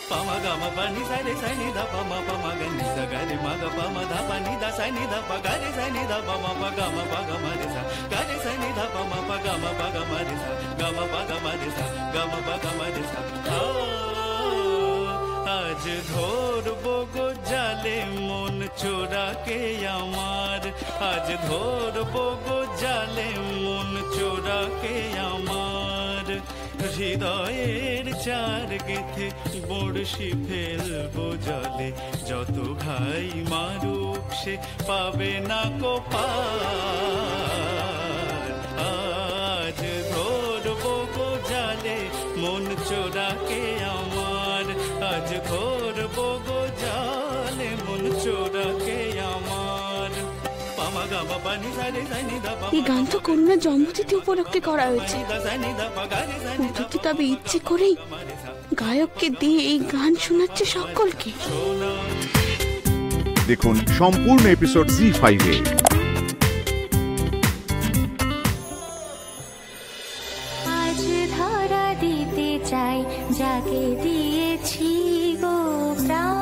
pama gama pa ni sa re sa ni da pa ma ga ni sa ga re ma ga pa ma da pa ni da sa ni da pa ga re sa ni da pa ma ga ma re sa ga re sa ni da pa ma ga ma re sa ga ma re sa ga ma re sa আজ ধরবো গো জালে মন চোরাকে আমার আজ ধরবো গো জালে মন চোরাকে আমার হৃদয়ের চার গেথে বড়শি ফেলবো জলে যত ঘাই মারুক সে পাবে না কো পার আজ ধরবো গো জালে মন চোরাকে আমার আজ ধরবো গো জালে মন চোরাকে আমার পামা গামা পানি সা রে সা নি দা পা এই গান তো করুণার জন্মতিথি উপলক্ষে করা হয়েছে পুজোতে তবে ইচ্ছে করেই গায়ককে দিয়ে এই গান শোনাচ্ছে সকলকে। দেখুন সম্পূর্ণ এপিসোড জি5 এ। আজ ধরা দিতে চাই যাকে দিয়েছি গো প্রাণ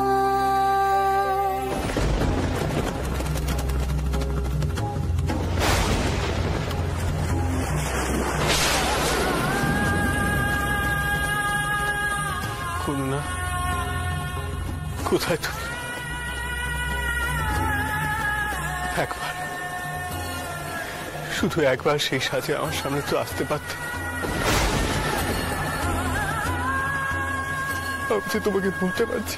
করুণা কোথায় তুমি একবার শুধু একবার সেই সাজে আমার সামনে তো আসতে পারতে আমি তোমাকে বলতে পারছি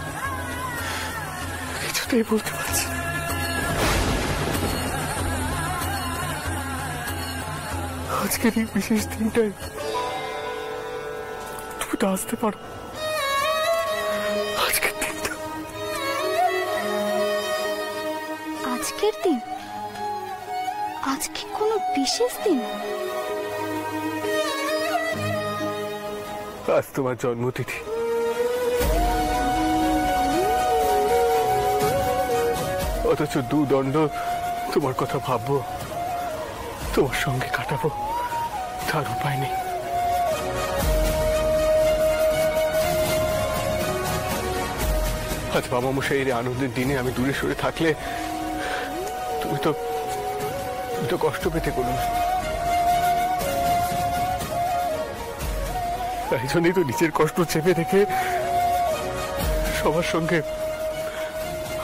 কিছুতেই বলতে পারছি আজকের এই বিশেষ দিনটায় তুমি তো আসতে পারো আজকের দিনটা আজকের দিন আজকে কোনো বিশেষ দিন আজ তোমার জন্মতিথি অথচ দুদণ্ড তোমার কথা ভাববো তোমার সঙ্গে কাটাবো তার উপায় নেই আজ বাবা মশাইয়ের আনন্দের দিনে আমি দূরে সরে থাকলে তুমি তো কষ্ট পেতে করো না তাই জন্যই তো নিজের কষ্ট চেপে রেখে সবার সঙ্গে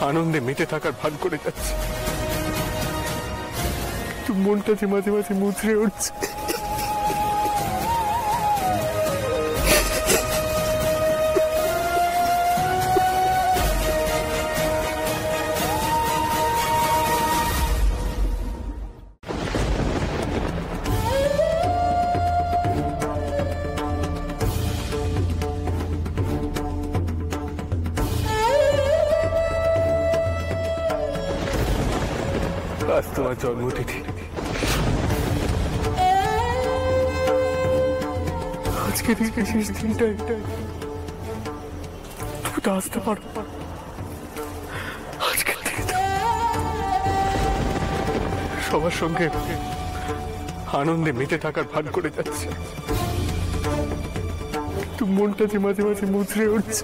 আনন্দে মেতে থাকার ভান করে যাচ্ছে কিন্তু মনটা যে মাঝে মাঝে মুচড়ে উঠছে আজ তোমার জন্মতিথি আজকের এই বিশেষ দিনটায় তুমি তো আসতে পারো আজকের দিনটা সবার সঙ্গে আনন্দে মেতে থাকার ভান করে যাচ্ছে কিন্তু মনটা যে মাঝে মাঝে মুচড়ে উঠছে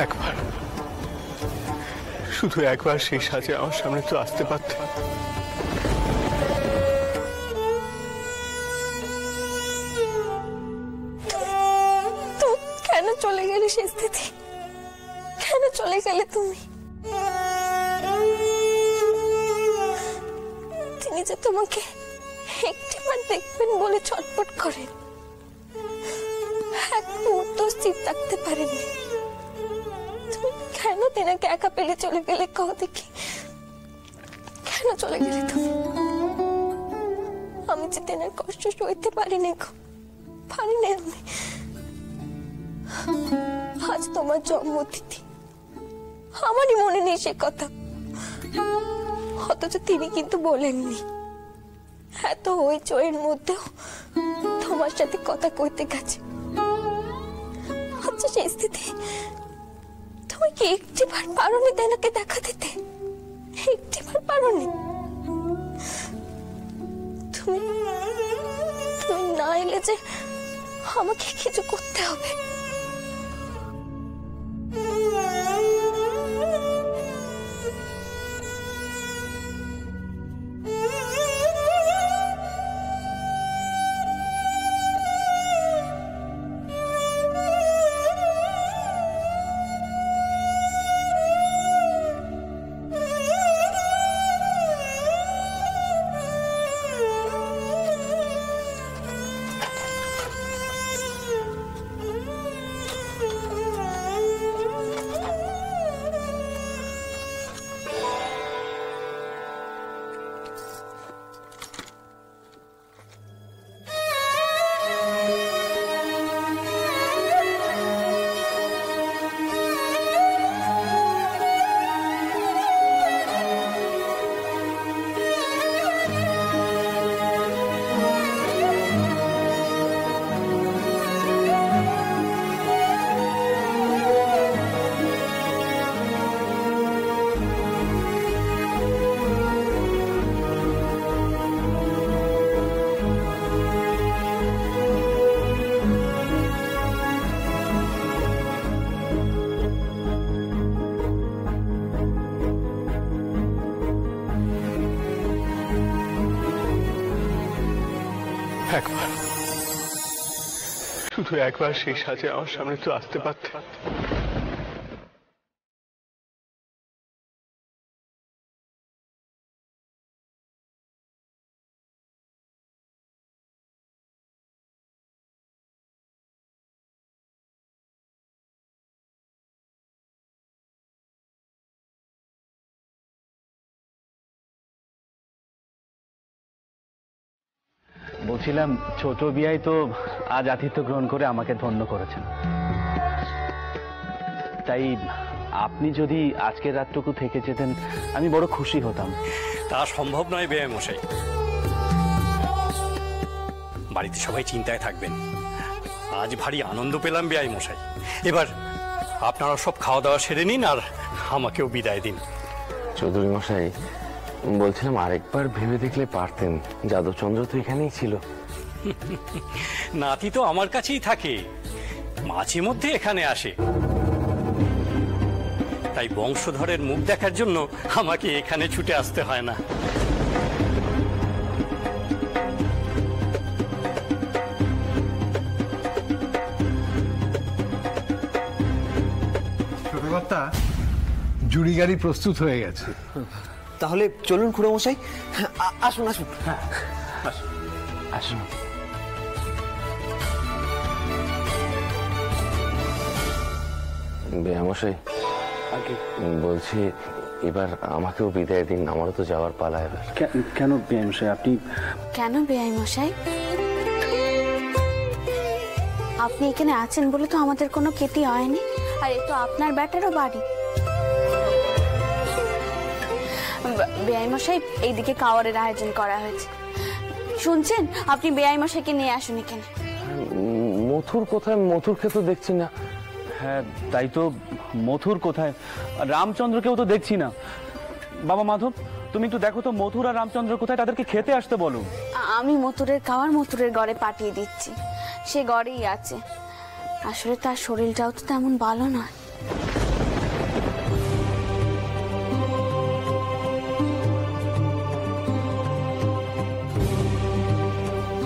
একবার শুধু একবার সেই সাজে আমার সামনে তো আসতে পারতে কেন চলে গেলে সেই স্থিতি কেন চলে গেলে তুমি তিনি যে তোমাকে একটিবার দেখবেন বলে ছটফট করেন এক মুহূর্ত স্থির থাকতে পারেননি তুমি কেন তেনাকে একা পেলে চলে গেলে কও দেখি কেন চলে গেলে তুমি আমি যে তেনার কষ্ট সইতে পারিনি পারিনি আমি আজ তোমার জন্মতিথি আমারই মনে নেই সে কথা অথচ তিনি কিন্তু বলেননি এত হইচইয়ের মধ্যেও তোমার সাথে কথা কইতে গেছে আচ্ছা সেই স্থিতি তুমি কি একটিবার পারোনি তেনাকে দেখা দিতে একটিবার পারোনি তুমি না এলে যে আমাকে কিছু করতে হবে। একবার, শুধু একবার সেই সাজে আমার সামনে তো আসতে পারতে। বলছিলাম, ছোট বিয়াই তো আজ আতিথ্য গ্রহণ করে আমাকে ধন্য করেছেন, তাই আপনি যদি আজকের রাতটুকু থেকে যেতেন আমি বড় খুশি হতাম। তা সম্ভব নয় বেয়াই মশাই, বাড়িতে সবাই চিন্তায় থাকবেন। আজ ভারী আনন্দ পেলাম বেয়াই মশাই। এবার আপনারা সব খাওয়া দাওয়া সেরে নিন আর আমাকেও বিদায় দিন। চৌধুরী মশাই, বলছিলাম আরেকবার ভেবে দেখলে পারতেন, যাদবচন্দ্র তো এখানেই ছিল। নাতি তো আমার কাছেই থাকে, মাঝে মধ্যে এখানে আসে, তাই বংশধরের মুখ দেখার জন্য আমাকে এখানে ছুটে আসতে হয় না। ছোট কর্তা, জুড়ি গাড়ি প্রস্তুত হয়ে গেছে। তাহলে চলুন খুড়োমশাই, আসুন আসুন। আসুন। বেয়ামশাই, বলছি এবার আমাকেও বিদায় দিন, আমারও তো যাওয়ার পালা এবার। কেন বেয়াই মশাই? আপনি কেন বেয়াই মশাই? আপনি এখানে আছেন বলে তো আমাদের কোনো ক্ষতি হয়নি, আর এ তো আপনার ব্যাটারও বাড়ি। বেয়াই মশাই, এইদিকে খাওয়ারের আয়োজন করা হয়েছে, শুনছেন? আপনি বেয়াই মশাইকে নিয়ে আসুন এখানে। মথুর কোথায়? মথুরকে তো দেখছি না। হ্যাঁ, তাই তো। মথুর কোথায়? রামচন্দ্রকেও তো দেখছি না। বাবা মাধব, তুমি একটু দেখো তো মথুর আর রামচন্দ্র কোথায়, তাদেরকে খেতে আসতে বলো। আমি মথুরের খাবার মথুরের ঘরে পাঠিয়ে দিচ্ছি, সে ঘরেই আছে। আসলে তার শরীরটাও তো তেমন ভালো নয়।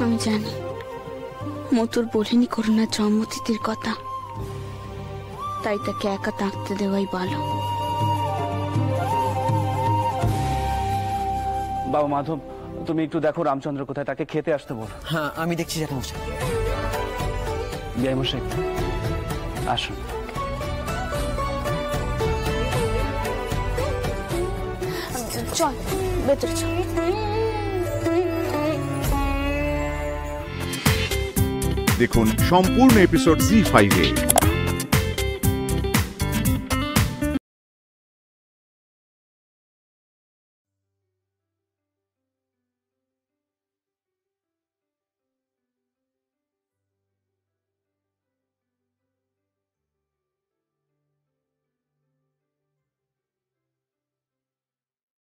আমি জানি মথুর বলিনি করুণার জন্মতিথির কথা, তাই তাকে একা থাকতে দেওয়াই ভালো। বাবা মাধব, তুমি একটু দেখো রামচন্দ্র কোথায়, তাকে খেতে আসতে বলো। হ্যাঁ, আমি দেখছি জ্যাঠামশাই। বেয়াই মশাই, আসুন। চল ভেতরে চল। দেখুন সম্পূর্ণ এপিসোড জি5-এ।